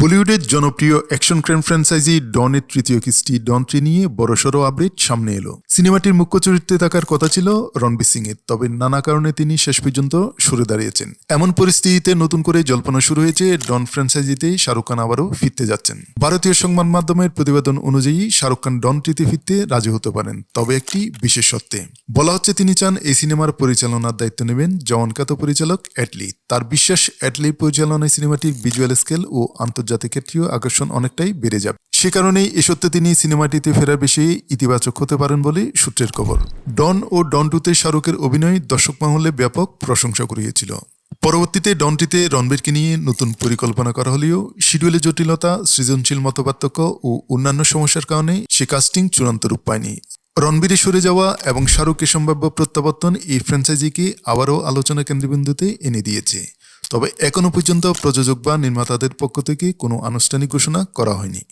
বলিউডের জনপ্রিয় action crime franchise ডনের তৃতীয় কিস্তি ডন 3 নিয়ে বড়সড় আপডেট সামনে এলো। সিনেমাটির মুখ্য চরিত্রে থাকার কথা ছিল রণবীর সিং এর, তবে নানা কারণে তিনি শেষ পর্যন্ত সরে দাঁড়িয়েছেন। এমন পরিস্থিতিতে নতুন করে জল্পনা শুরু হয়েছে ডন ফ্র্যাঞ্চাইজিতে শাহরুখ খান আবারও ফিরতে যাচ্ছেন। ভারতীয় সংবাদ মাধ্যমের প্রতিবেদন অনুযায়ী শাহরুখ খান ডন 3-তে ফিরতে রাজি হতে পারেন, তবে একটি বিশেষ শর্তে। বলা হচ্ছে তিনি চান এই সিনেমার পরিচালনার দায়িত্ব নেবেন জওয়ানখ্যাত পরিচালক অ্যাটলি। তার বিশ্বাস অ্যাটলির পরিচালনায় সিনেমাটির ভিজুয়াল স্কেল ও আন্তর্জাতিক ক্ষেত্রীয় আকর্ষণ অনেকটাই বেড়ে যাবে। সে কারণেই এ সত্ত্বে তিনি সিনেমাটিতে ফেরার বেশি ইতিবাচক হতে পারেন বলে সূত্রের খবর। ডন ও ডন 2-তে শাহরুখের অভিনয় দর্শক মহলে ব্যাপক প্রশংসা কুড়িয়েছিল। পরবর্তীতে ডন 3-তে রণবীরকে নিয়ে নতুন পরিকল্পনা করা হলেও শিডিউলের জটিলতা, সৃজনশীল মতপার্থক্য ও অন্যান্য সমস্যার কারণে সে কাস্টিং চূড়ান্ত রূপ পায়নি। রণবীরের সরে যাওয়া এবং শাহরুখের সম্ভাব্য প্রত্যাবর্তন এই ফ্র্যাঞ্চাইজিকে আবারও আলোচনা কেন্দ্রবিন্দুতে এনে দিয়েছে। তবে এখনও পর্যন্ত প্রযোজক বা নির্মাতাদের পক্ষ থেকে কোনো আনুষ্ঠানিক ঘোষণা করা হয়নি।